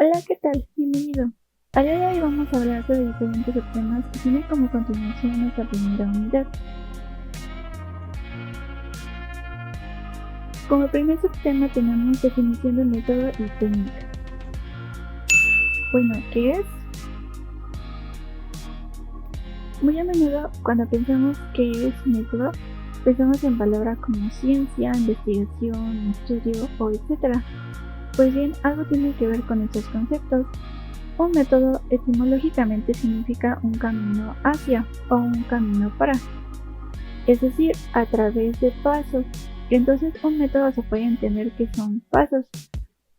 Hola, ¿qué tal? Bienvenido. Al día de hoy vamos a hablar sobre diferentes subtemas que tienen como continuación nuestra primera unidad. Como primer subtema tenemos definición de método y técnica. Bueno, ¿qué es? Muy a menudo cuando pensamos que es método, pensamos en palabras como ciencia, investigación, estudio o etc. Pues bien, algo tiene que ver con estos conceptos. Un método etimológicamente significa un camino hacia o un camino para, es decir, a través de pasos. Entonces un método se puede entender que son pasos.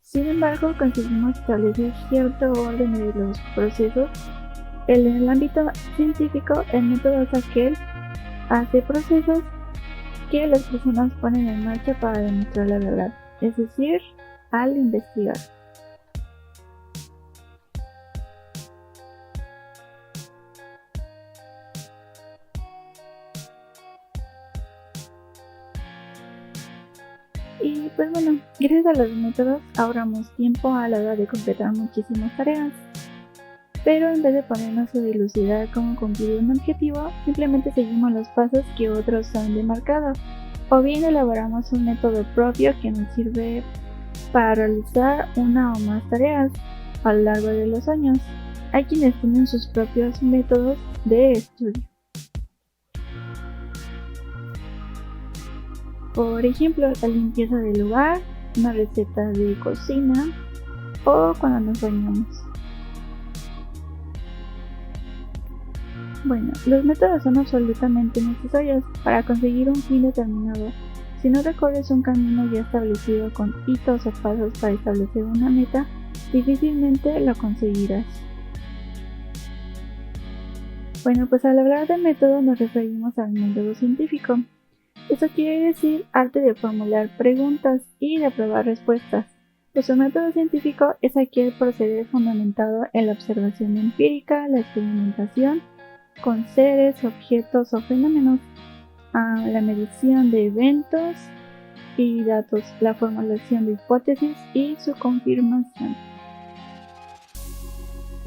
Sin embargo, conseguimos establecer cierto orden de los procesos. En el ámbito científico, el método es aquel hace procesos que las personas ponen en marcha para demostrar la verdad, es decir, al investigar. Y pues bueno, gracias a los métodos ahorramos tiempo a la hora de completar muchísimas tareas. Pero en vez de ponernos a dilucidar cómo cumplir un objetivo, simplemente seguimos los pasos que otros han demarcado, o bien elaboramos un método propio que nos sirve para realizar una o más tareas a lo largo de los años. Hay quienes tienen sus propios métodos de estudio. Por ejemplo, la limpieza del lugar, una receta de cocina o cuando nos bañamos. Bueno, los métodos son absolutamente necesarios para conseguir un fin determinado. Si no recorres un camino ya establecido con hitos o pasos para establecer una meta, difícilmente lo conseguirás. Bueno, pues al hablar de método nos referimos al método científico. Esto quiere decir arte de formular preguntas y de probar respuestas. Pues un método científico es aquel proceder fundamentado en la observación empírica, la experimentación con seres, objetos o fenómenos, la medición de eventos y datos, la formulación de hipótesis y su confirmación.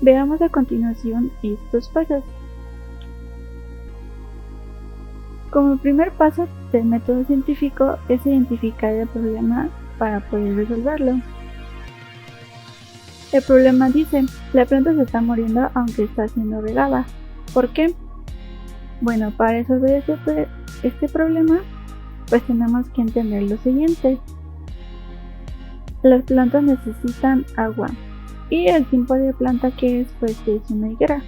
Veamos a continuación estos pasos. Como primer paso del método científico es identificar el problema para poder resolverlo. El problema dice, la planta se está muriendo aunque está siendo regada. ¿Por qué? Bueno, para resolver este problema, pues tenemos que entender lo siguiente. Las plantas necesitan agua y el tipo de planta que es, pues es una higuera.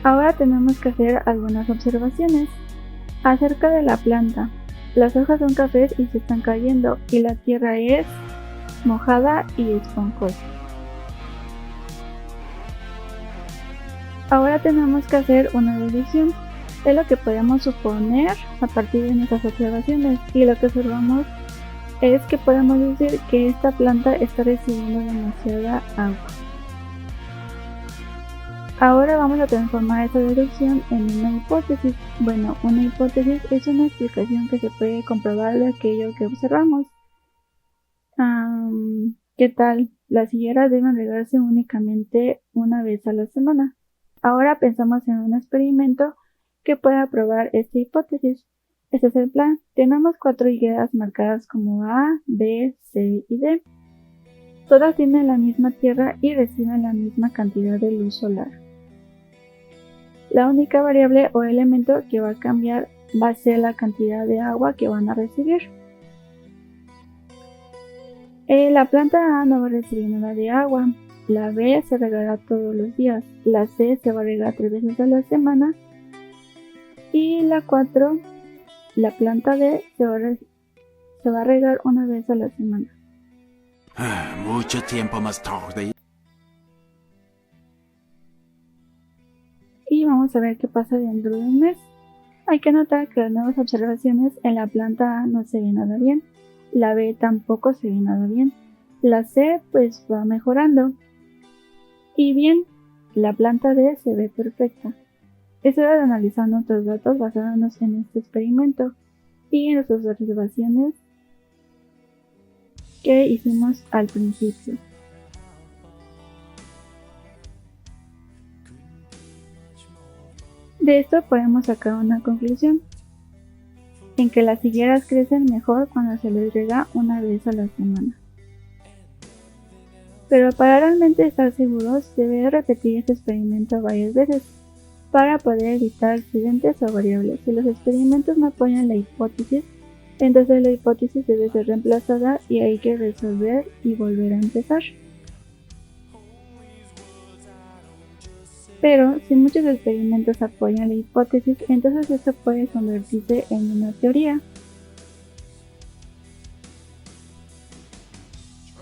Ahora tenemos que hacer algunas observaciones acerca de la planta. Las hojas son cafés y se están cayendo y la tierra es mojada y esponjosa. Ahora tenemos que hacer una deducción de lo que podemos suponer a partir de nuestras observaciones, y lo que observamos es que podemos decir que esta planta está recibiendo demasiada agua. Ahora vamos a transformar esta deducción en una hipótesis. Bueno, una hipótesis es una explicación que se puede comprobar de aquello que observamos. ¿Qué tal? Las higueras deben regarse únicamente una vez a la semana. Ahora pensamos en un experimento que pueda probar esta hipótesis. Este es el plan. Tenemos 4 higueras marcadas como A, B, C y D. Todas tienen la misma tierra y reciben la misma cantidad de luz solar. La única variable o elemento que va a cambiar va a ser la cantidad de agua que van a recibir. La planta A no va a recibir nada de agua. La B se regará todos los días. La C se va a regar 3 veces a la semana. Y la 4, la planta D, se va a regar una vez a la semana. Mucho tiempo más tarde. Y vamos a ver qué pasa dentro de un mes. Hay que notar que las nuevas observaciones en la planta A no se ve nada bien. La B tampoco se ve nada bien. La C pues va mejorando. Y bien, la planta D se ve perfecta. Es hora de analizar nuestros datos basándonos en este experimento y en nuestras observaciones que hicimos al principio. De esto podemos sacar una conclusión, en que las higueras crecen mejor cuando se les riega una vez a la semana. Pero para realmente estar seguros, se debe repetir este experimento varias veces para poder evitar accidentes o variables. Si los experimentos no apoyan la hipótesis, entonces la hipótesis debe ser reemplazada y hay que resolver y volver a empezar. Pero si muchos experimentos apoyan la hipótesis, entonces esto puede convertirse en una teoría.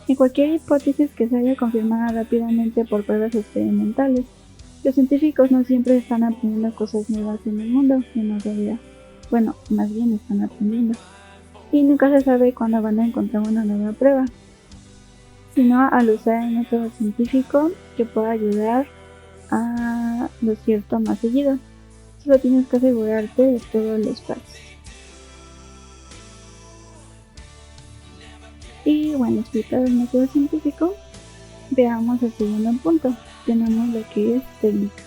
En cualquier hipótesis que se haya confirmada rápidamente por pruebas experimentales, los científicos no siempre están aprendiendo cosas nuevas en el mundo que nos rodea. Bueno, más bien están aprendiendo. Y nunca se sabe cuándo van a encontrar una nueva prueba, sino al usar el método científico que pueda ayudar a lo cierto más seguido. Solo tienes que asegurarte de todos los pasos. Y bueno, explicado el método científico, veamos el segundo punto. Tenemos lo que es técnica,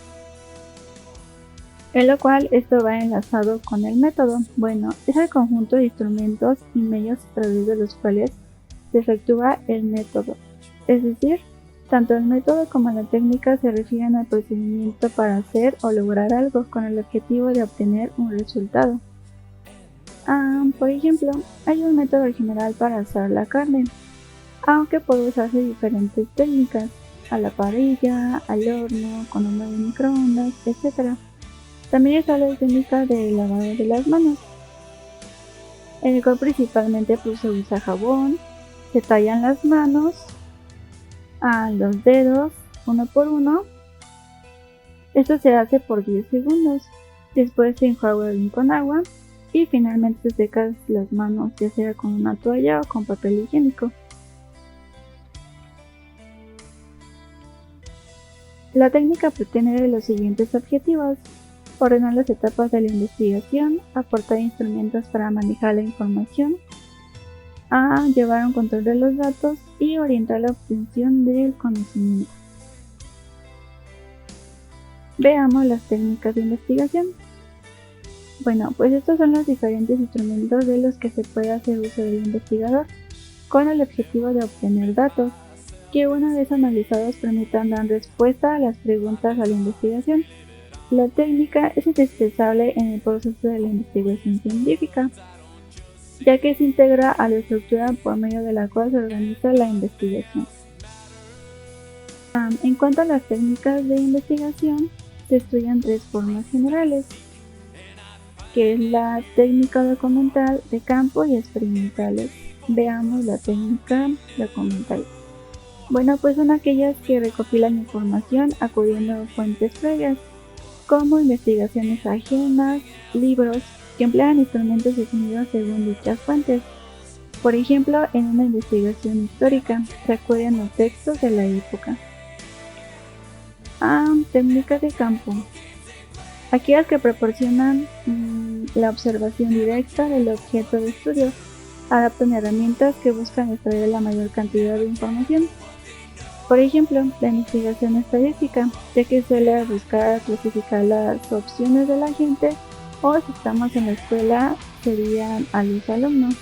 en lo cual esto va enlazado con el método. Bueno, es el conjunto de instrumentos y medios a través de los cuales se efectúa el método. Es decir, tanto el método como la técnica se refieren al procedimiento para hacer o lograr algo con el objetivo de obtener un resultado. Por ejemplo, hay un método general para asar la carne, aunque puede usarse diferentes técnicas, a la parrilla, al horno, con horno de microondas, etc. También está la técnica de lavado de las manos, en el cual principalmente se usa jabón, se tallan las manos, a los dedos, uno por uno. Esto se hace por 10 segundos, después se enjuaga bien con agua y finalmente se secan las manos, ya sea con una toalla o con papel higiénico. La técnica pretende los siguientes objetivos: ordenar las etapas de la investigación, aportar instrumentos para manejar la información, llevar un control de los datos y orientar la obtención del conocimiento. Veamos las técnicas de investigación. Bueno, pues estos son los diferentes instrumentos de los que se puede hacer uso del investigador con el objetivo de obtener datos que una vez analizados permitan dar respuesta a las preguntas a la investigación. La técnica es indispensable en el proceso de la investigación científica, ya que se integra a la estructura por medio de la cual se organiza la investigación. En cuanto a las técnicas de investigación, se estudian tres formas generales, que es la técnica documental, de campo y experimentales. Veamos la técnica documental. Bueno, pues son aquellas que recopilan información acudiendo a fuentes previas, como investigaciones ajenas, libros, que emplean instrumentos definidos según dichas fuentes. Por ejemplo, en una investigación histórica, se acuden los textos de la época. Técnicas de campo. Aquellas que proporcionan la observación directa del objeto de estudio, adaptan herramientas que buscan extraer la mayor cantidad de información. Por ejemplo, la investigación estadística, ya que suele buscar clasificar las opciones de la gente, o si estamos en la escuela, serían a los alumnos.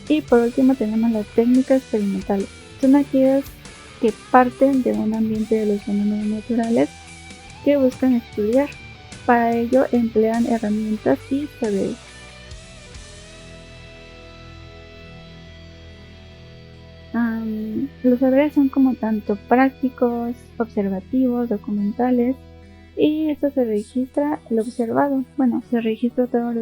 Y por último tenemos la técnica experimental. Son aquellas que parten de un ambiente de los fenómenos naturales que buscan estudiar. Para ello emplean herramientas y saberes. Los saberes son como tanto prácticos, observativos, documentales, y esto se registra lo observado. Bueno, se registra todo lo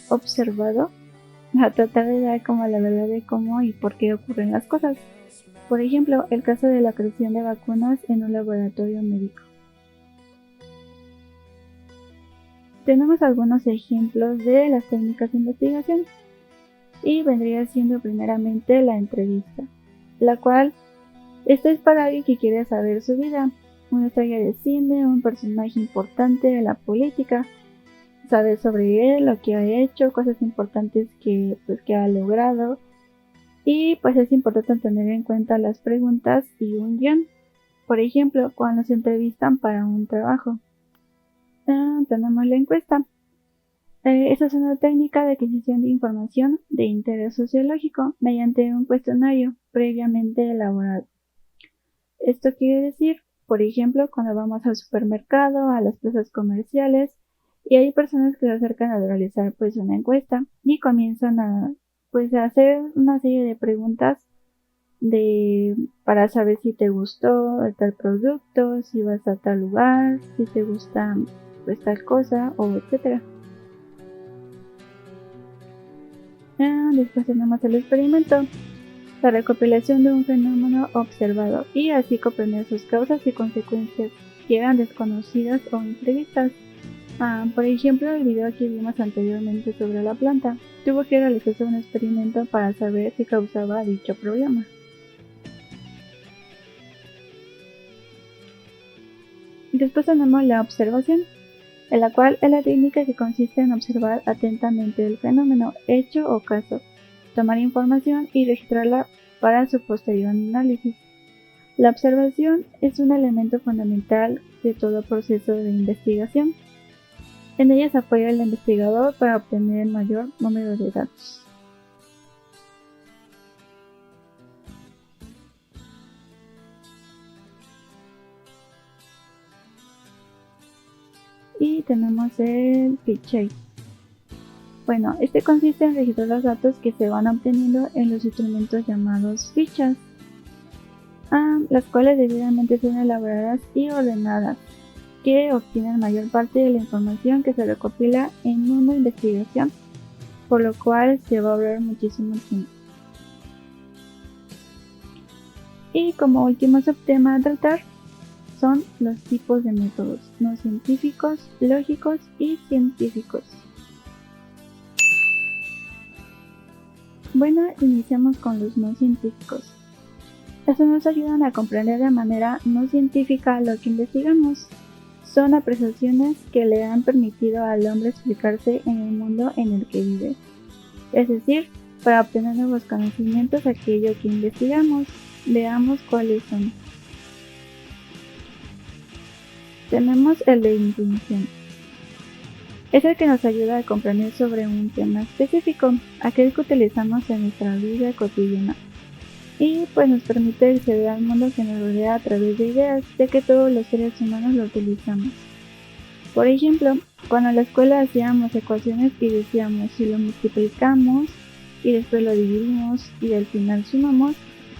observado a tratar de dar como la verdad de cómo y por qué ocurren las cosas. Por ejemplo, el caso de la creación de vacunas en un laboratorio médico. Tenemos algunos ejemplos de las técnicas de investigación y vendría siendo primeramente la entrevista, la cual esto es para alguien que quiere saber su vida, una estrella de cine, un personaje importante de la política. Saber sobre él, lo que ha hecho, cosas importantes que ha logrado. Y pues es importante tener en cuenta las preguntas y un guión. Por ejemplo, cuando se entrevistan para un trabajo. Tenemos la encuesta. Esta es una técnica de adquisición de información de interés sociológico mediante un cuestionario previamente elaborado. Esto quiere decir, por ejemplo, cuando vamos al supermercado, a las plazas comerciales, y hay personas que se acercan a realizar pues una encuesta y comienzan a hacer una serie de preguntas para saber si te gustó tal producto, si vas a tal lugar, si te gusta pues tal cosa o etcétera. Después tenemos el experimento, la recopilación de un fenómeno observado y así comprender sus causas y consecuencias que eran desconocidas o imprevistas. Por ejemplo, el video que vimos anteriormente sobre la planta tuvo que realizarse un experimento para saber qué causaba dicho problema. Después tenemos la observación, en la cual es la técnica que consiste en observar atentamente el fenómeno, hecho o caso, tomar información y registrarla para su posterior análisis. La observación es un elemento fundamental de todo proceso de investigación. En ella se apoya el investigador para obtener el mayor número de datos. Y tenemos el fichero. Bueno, este consiste en registrar los datos que se van obteniendo en los instrumentos llamados fichas, las cuales debidamente son elaboradas y ordenadas, que obtienen mayor parte de la información que se recopila en una investigación, por lo cual se va a ahorrar muchísimo tiempo. Y como último subtema a tratar son los tipos de métodos no científicos, lógicos y científicos. Bueno, iniciamos con los no científicos. Estos nos ayudan a comprender de manera no científica lo que investigamos. Son apreciaciones que le han permitido al hombre explicarse en el mundo en el que vive. Es decir, para obtener nuevos conocimientos aquello que investigamos. Veamos cuáles son. Tenemos el de intuición. Es el que nos ayuda a comprender sobre un tema específico, aquel que utilizamos en nuestra vida cotidiana. Y pues nos permite acceder al mundo que nos rodea a través de ideas, ya que todos los seres humanos lo utilizamos. Por ejemplo, cuando en la escuela hacíamos ecuaciones y decíamos si lo multiplicamos y después lo dividimos y al final sumamos,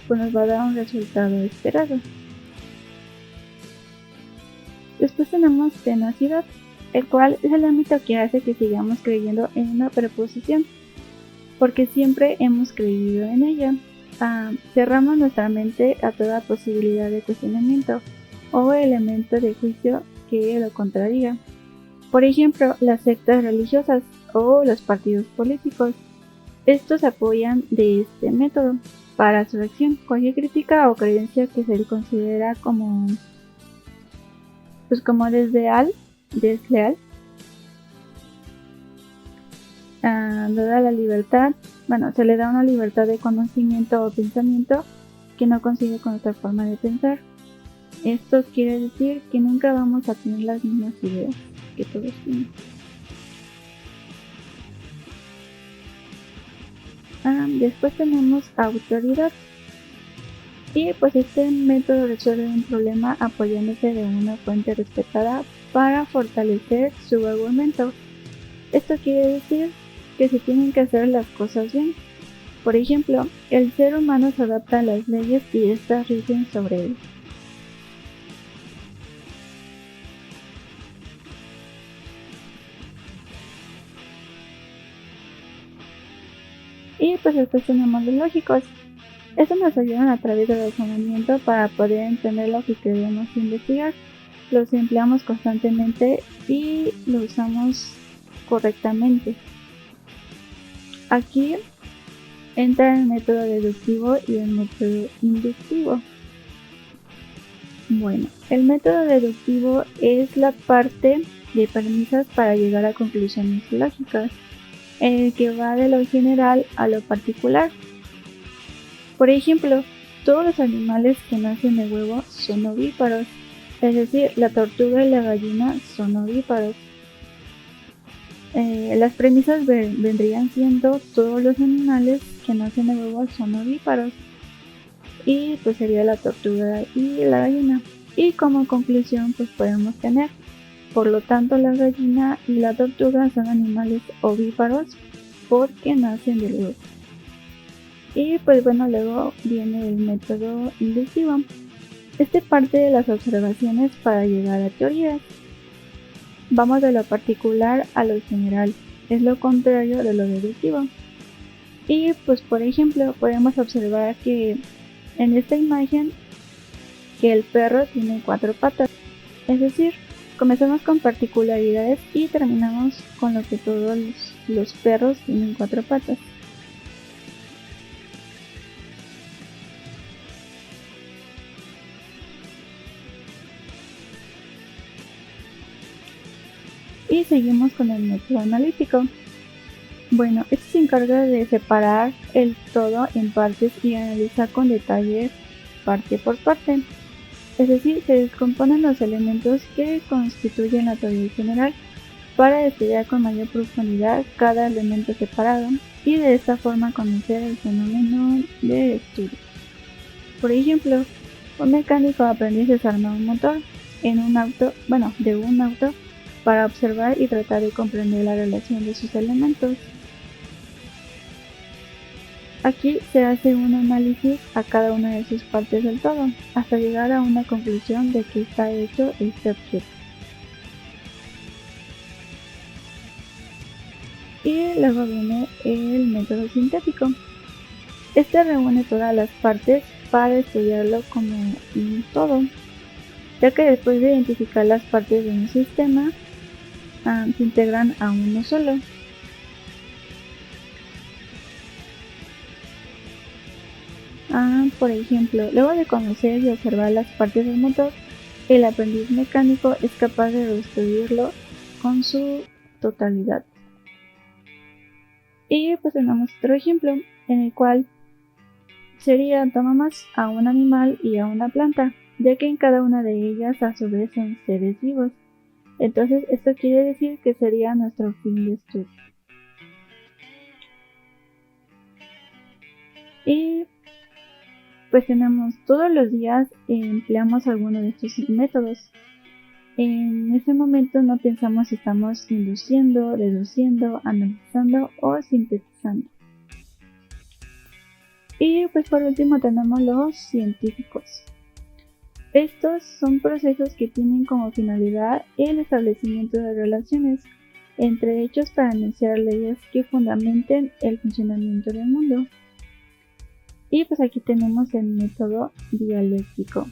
pues nos va a dar un resultado esperado. Después tenemos tenacidad, el cual es el ámbito que hace que sigamos creyendo en una preposición, porque siempre hemos creído en ella. Cerramos nuestra mente a toda posibilidad de cuestionamiento o elemento de juicio que lo contradiga. Por ejemplo, las sectas religiosas o los partidos políticos. Estos apoyan de este método para su acción. Cualquier crítica o creencia que se le considera como desleal, da la libertad, se le da una libertad de conocimiento o pensamiento que no coincide con nuestra forma de pensar. Esto quiere decir que nunca vamos a tener las mismas ideas que todos tienen. Después tenemos autoridad. Y pues este método resuelve un problema apoyándose de una fuente respetada para fortalecer su argumento. Esto quiere decir que se tienen que hacer las cosas bien. Por ejemplo, el ser humano se adapta a las leyes y estas rigen sobre él. Y pues después tenemos los lógicos. Estos nos ayudan a través del razonamiento para poder entender lo que queremos investigar. Los empleamos constantemente y lo usamos correctamente. Aquí entra el método deductivo y el método inductivo. Bueno, el método deductivo es la parte de premisas para llegar a conclusiones lógicas, en el que va de lo general a lo particular. Por ejemplo, todos los animales que nacen de huevo son ovíparos, es decir, la tortuga y la gallina son ovíparos. Las premisas vendrían siendo todos los animales que nacen de huevo son ovíparos, y pues sería la tortuga y la gallina. Y como conclusión pues podemos tener, por lo tanto la gallina y la tortuga son animales ovíparos porque nacen del huevo. Y pues bueno, luego viene el método inductivo. Este parte de las observaciones para llegar a teorías. Vamos de lo particular a lo general, es lo contrario de lo deductivo. Y pues por ejemplo podemos observar que en esta imagen que el perro tiene 4 patas, es decir, comenzamos con particularidades y terminamos con lo que todos los perros tienen 4 patas. Y seguimos con el método analítico. Bueno, este se encarga de separar el todo en partes y analizar con detalle parte por parte. Es decir, se descomponen los elementos que constituyen la teoría general para estudiar con mayor profundidad cada elemento separado y de esta forma conocer el fenómeno de estudio. Por ejemplo, un mecánico aprendiz desarma un motor de un auto para observar y tratar de comprender la relación de sus elementos. Aquí se hace un análisis a cada una de sus partes del todo, hasta llegar a una conclusión de que está hecho este objeto. Y luego viene el método sintético. Este reúne todas las partes para estudiarlo como un todo, ya que después de identificar las partes de un sistema, se integran a uno solo. Por ejemplo, luego de conocer y observar las partes del motor, el aprendiz mecánico es capaz de restituirlo con su totalidad. Y pues tenemos otro ejemplo en el cual tomamos a un animal y a una planta, ya que en cada una de ellas a su vez son seres vivos. Entonces esto quiere decir que sería nuestro fin de estudio. Y pues tenemos todos los días empleamos alguno de estos métodos. En ese momento no pensamos si estamos induciendo, deduciendo, analizando o sintetizando. Y pues por último tenemos los científicos. Estos son procesos que tienen como finalidad el establecimiento de relaciones entre hechos para anunciar leyes que fundamenten el funcionamiento del mundo. Y pues aquí tenemos el método dialéctico.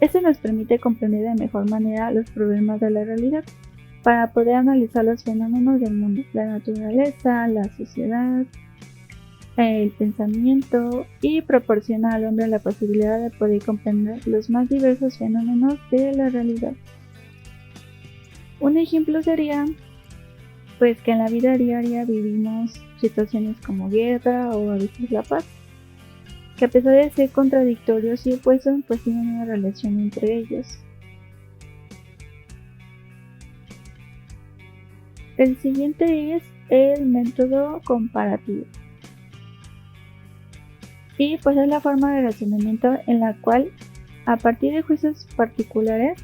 Este nos permite comprender de mejor manera los problemas de la realidad para poder analizar los fenómenos del mundo, la naturaleza, la sociedad, el pensamiento, y proporciona al hombre la posibilidad de poder comprender los más diversos fenómenos de la realidad. Un ejemplo sería pues que en la vida diaria vivimos situaciones como guerra o a veces la paz, que a pesar de ser contradictorios y opuestos, pues tienen una relación entre ellos. El siguiente es el método comparativo. Y pues es la forma de razonamiento en la cual, a partir de juicios particulares,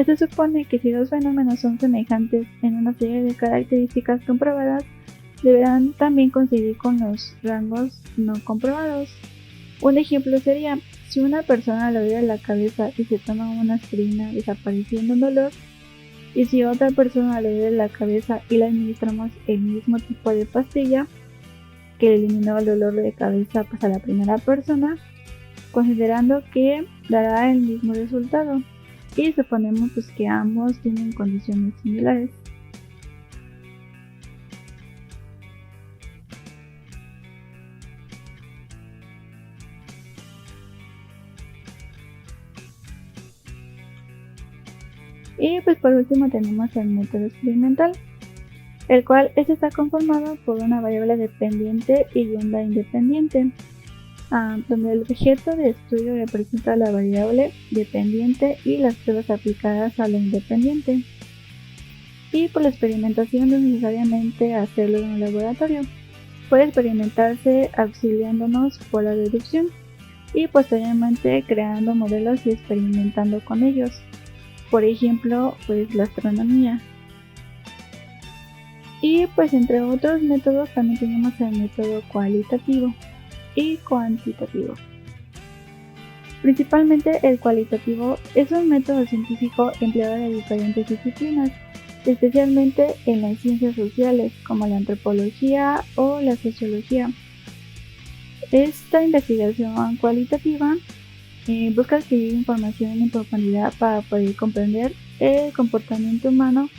se supone que si dos fenómenos son semejantes en una serie de características comprobadas, deberán también coincidir con los rangos no comprobados. Un ejemplo sería, si una persona le duele la cabeza y se toma una aspirina desapareciendo un dolor, y si otra persona le duele la cabeza y le administramos el mismo tipo de pastilla que eliminó el dolor de cabeza a la primera persona, considerando que dará el mismo resultado, y suponemos pues que ambos tienen condiciones similares. Y pues por último tenemos el método experimental, el cual está conformado por una variable dependiente y una independiente, donde el objeto de estudio representa la variable dependiente y las pruebas aplicadas a la independiente. Y por la experimentación no es necesariamente hacerlo en un laboratorio, puede experimentarse auxiliándonos por la deducción y posteriormente creando modelos y experimentando con ellos. Por ejemplo, pues la astronomía. Y pues entre otros métodos también tenemos el método cualitativo y cuantitativo. Principalmente el cualitativo es un método científico empleado en diferentes disciplinas, especialmente en las ciencias sociales como la antropología o la sociología. Esta investigación cualitativa busca adquirir información en profundidad para poder comprender el comportamiento humano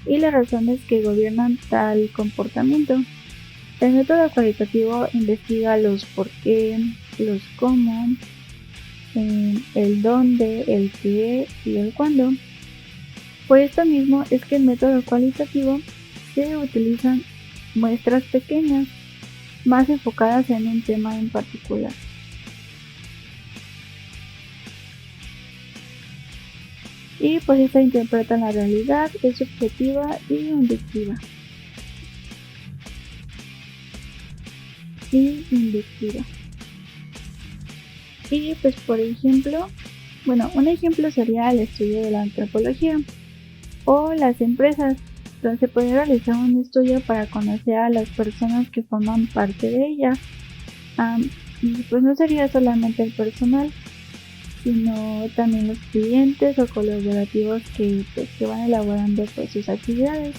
y las razones que gobiernan tal comportamiento. El método cualitativo investiga los por qué, los cómo, el dónde, el qué y el cuándo. Por esto mismo es que el método cualitativo se utilizan muestras pequeñas, más enfocadas en un tema en particular. Y pues esta interpreta la realidad, es subjetiva y inductiva. Y pues por ejemplo, un ejemplo sería el estudio de la antropología o las empresas, donde se puede realizar un estudio para conocer a las personas que forman parte de ella. Y pues no sería solamente el personal, sino también los clientes o colaborativos que van elaborando pues sus actividades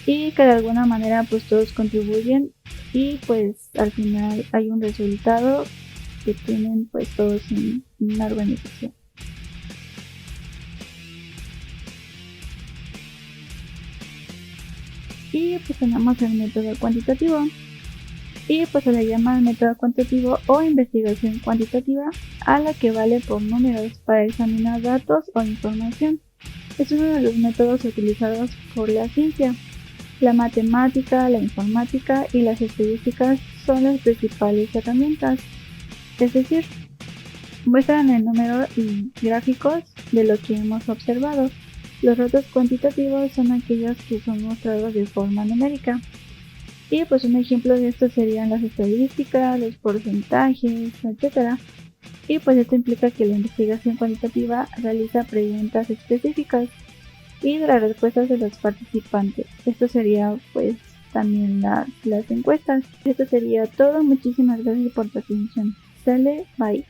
y que de alguna manera pues todos contribuyen y pues al final hay un resultado que tienen pues todos en una organización. Y pues tenemos el método cuantitativo y pues se le llama el método cuantitativo o investigación cuantitativa a la que vale por números para examinar datos o información. Es uno de los métodos utilizados por la ciencia. La matemática, la informática y las estadísticas son las principales herramientas, es decir, muestran el número y gráficos de lo que hemos observado. Los datos cuantitativos son aquellos que son mostrados de forma numérica. Y pues un ejemplo de esto serían las estadísticas, los porcentajes, etc. Y pues esto implica que la investigación cuantitativa realiza preguntas específicas y de las respuestas de los participantes. Esto sería pues también las encuestas. Esto sería todo. Muchísimas gracias por tu atención. Sale, bye.